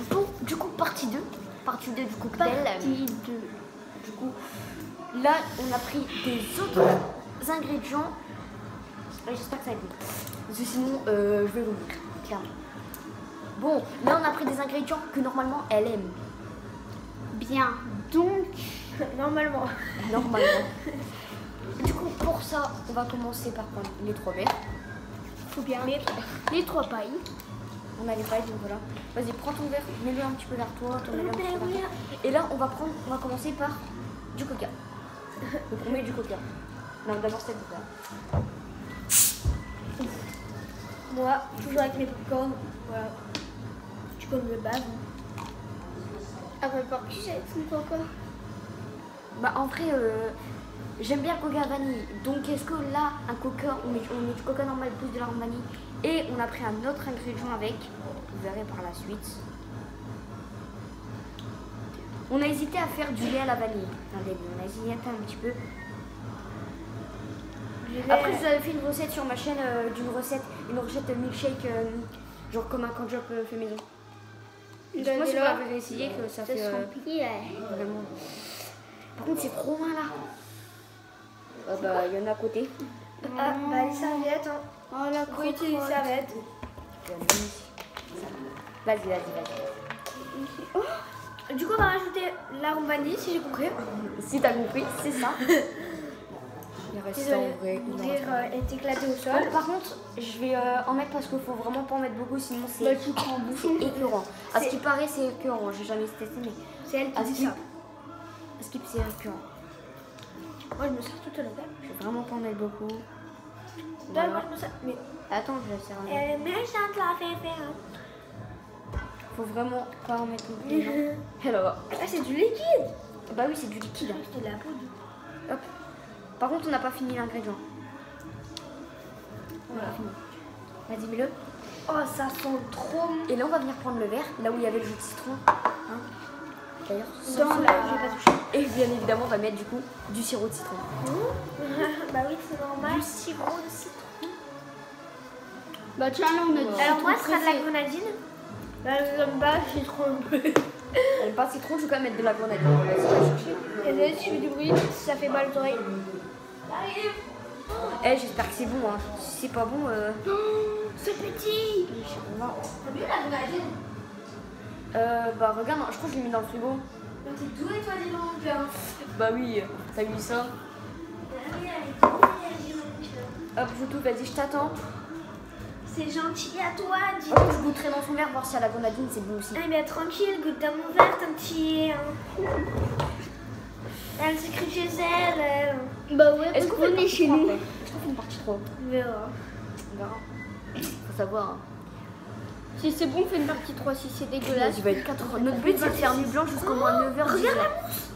Bon, du coup, partie 2 du cocktail. Partie 2. Du coup, là, on a pris des autres ingrédients. J'espère que ça va être bon. Parce que sinon, je vais vomir, clairement. Bon, là, on a pris des ingrédients que normalement, elle aime. Bien. Donc, Normalement. Du coup, pour ça, on va commencer par prendre les 3 verres. faut bien les 3 pailles. On a les pailles, donc voilà. Vas-y, prends ton verre, mets-le un petit peu vers toi. Et là, on va commencer par du coca. Donc on met du coca. Non, d'abord c'est du coca. Moi, toujours avec mes popcorn. Voilà. Tu connais le base. Ah, bah, par qui j'ai son coca? Bah, en vrai, j'aime bien le coca vanille. Donc, est-ce que là, un coca, on met du coca normal plus de la vanille et on a pris un autre ingrédient avec. Vous verrez par la suite. On a hésité à faire du lait à la vanille. Regardez, on a hésité un petit peu. Après, je vous avais fait une recette sur ma chaîne une recette milkshake, genre comme un candy fait maison. Moi, si vous l'avez essayé, que ça fait vraiment. Par contre, c'est trop loin là. Bah, il y en a à côté. Ah, bah, les serviettes. Hein. Oh, la côté les serviettes. Vas-y. Oh, du coup, on va rajouter l'arôme vanille, si j'ai compris. Si t'as compris, c'est ça. Il reste ça en vrai. Est éclaté au sol. Bon, par contre, je vais en mettre parce qu'il faut vraiment pas en mettre beaucoup, sinon c'est écœurant. À ce qui paraît, c'est écœurant. J'ai jamais testé, mais c'est elle qui dit ça. À ce qui c'est écœurant. Moi, je me sers toute la table. Je vais vraiment pas en mettre beaucoup. Moi, je me sers. Mais attends, je vais servir. Elle est méchante, la féfé. Faut vraiment pas en mettre beaucoup. Alors, ah, c'est du liquide. Bah oui, c'est du liquide. C'est de la poudre. Hop. Par contre, on n'a pas fini l'ingrédient. Voilà. Vas-y, mets-le. Oh, ça sent trop bon. Et là, on va venir prendre le verre, là où il y avait le jus de citron. Hein. D'ailleurs, dans la... je vais pas toucher. Et bien évidemment, on va mettre du coup du sirop de citron. Bah oui, c'est normal. Du sirop de citron. Bah tiens, là, on a dit. Alors, moi, ce sera de la grenadine. Bah, je n'aime pas le citron. Elle aime pas le citron, je vais quand même mettre de la grenadine. Désolée si je fais du bruit, si ça fait mal aux oreilles. Eh, j'espère que c'est bon, hein. Si c'est pas bon, c'est petit. T'as vu la grenadine? Bah regarde, je crois que je l'ai mis dans le frigo. T'es doué toi, dis donc. Bah oui, t'as mis ça. Hop, Joutou, vas-y, je t'attends. C'est gentil à toi, dis. Hop, je goûterai dans son verre, voir si à la grenadine c'est bon aussi. Eh bien tranquille, goûte dans mon verre, ton petit. Elle s'écrit chez elle. Bah ouais, est-ce qu'on est chez nous? Est-ce qu'on fait une partie 3? On verra. Faut savoir. Hein. Si c'est bon, on fait une partie 3. Si c'est dégueulasse, il va être 4 heures. Notre but c'est de faire nuit blanche jusqu'au moins 9h. Regarde la mousse.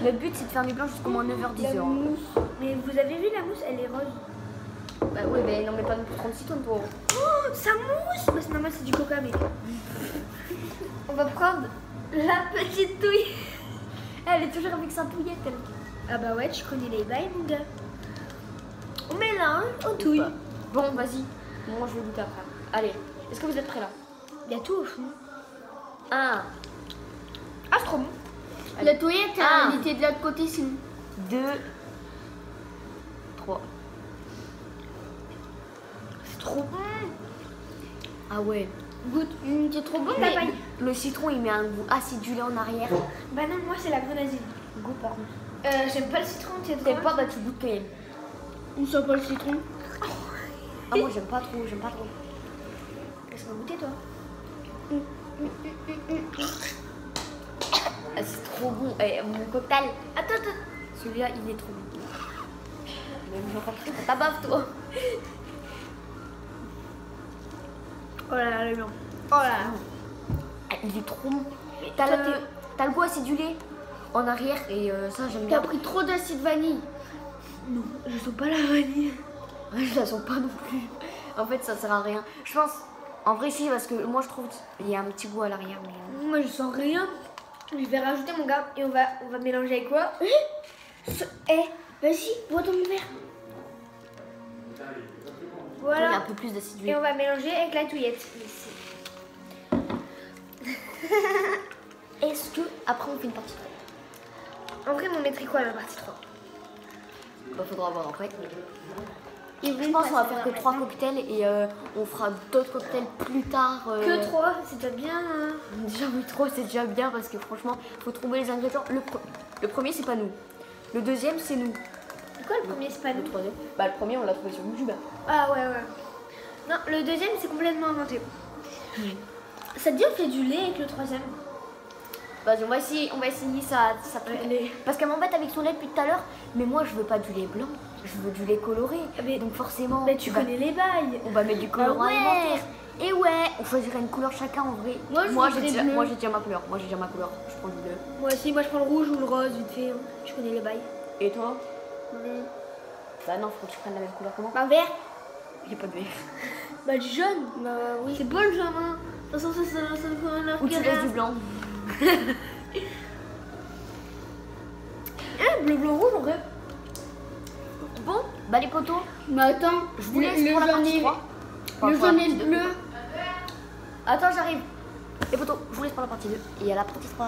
Notre but c'est de faire nuit blanche jusqu'au moins 9h, 10h. Mais vous avez vu la mousse? Elle est rose. Bah oui, mais non, mais pas non plus 36 tonnes toi. Oh, ça mousse. Bah c'est normal, c'est du coca, mais. On va prendre la petite touille. Elle est toujours avec sa touillette, elle. Ah bah ouais, tu connais les bails, mon gars. On mélange, on touille. Bon, vas-y. Moi, je vais goûter après. Allez, est-ce que vous êtes prêts là? Il y a tout au fond. 1. Ah, c'est trop bon. Allez. La touillette, elle était de l'autre côté, sinon. 2, 3. C'est trop bon. Ah ouais. Goûte, c'est trop bon la Mais paille. le citron, il met un goût acidulé en arrière. Bah non, moi c'est la grenadine. Goût par contre. J'aime pas le citron, tu sais. T'aimes pas, bah tu goûtes quand même. On sent pas le citron. Ah moi j'aime pas trop, Laisse-moi goûter toi. Ah, c'est trop bon. Eh, mon cocktail. Attends. Celui-là, il est trop bon. Même j'en rentre ta bave toi. Oh là là, le blanc. Oh là là. Ah, il est trop bon. T'as le goût acidulé en arrière et ça j'aime bien. T'as pris trop d'acide vanille. Non, je sens pas la vanille. Je la sens pas non plus. En fait, ça sert à rien. Je pense, en vrai, si, parce que moi je trouve qu'il y a un petit goût à l'arrière. Mais... Moi je sens rien. Je vais rajouter mon gars et on va mélanger avec quoi? Vas-y, bois dans mon verre. Voilà. Il y a un peu plus d'acidulé. Et on va mélanger avec la touillette. Est-ce que après on fait une partie 3? En vrai, on mettrait quoi la partie 3? Bah, faudra voir après. Je pense qu'on va faire que 3 cocktails et on fera d'autres cocktails plus tard. Que 3, c'est déjà bien. Hein. Déjà, oui, 3, c'est déjà bien parce que franchement, faut trouver les ingrédients. Le premier, c'est pas nous. Le deuxième, c'est nous. Quoi, le premier, c'est pas nous? Le troisième? Bah, le premier, on l'a trouvé sur YouTube. Ah, ouais. Non, le deuxième, c'est complètement inventé. Ça te dit, on fait du lait avec le troisième? Vas-y, on va essayer ça peut aller. Parce qu'elle m'embête avec son lait depuis tout à l'heure. Mais moi, je veux pas du lait blanc. Je veux du lait coloré. Mais donc forcément. Mais tu connais les bails. On va mettre du colorant alimentaire. Et ouais, on choisirait une couleur chacun en vrai. Moi j'ai déjà ma couleur. Je prends du bleu. Moi aussi, moi je prends le rouge ou le rose vite fait. Hein. Je connais les bails. Et toi? Bah non, faut que tu prennes la même couleur que moi. Bah vert. J'ai pas de vert. Bah du jaune. Bah oui. C'est pas le jaune. Hein. De toute façon, ça ou tu laisses du blanc. Bleu, blanc, rouge en vrai. Bon, bah les potos. Mais attends, je vous laisse pour la partie 3. Le jaune et le bleu. Attends, j'arrive. Les potos, je vous laisse pour la partie 2. Et à la partie 3.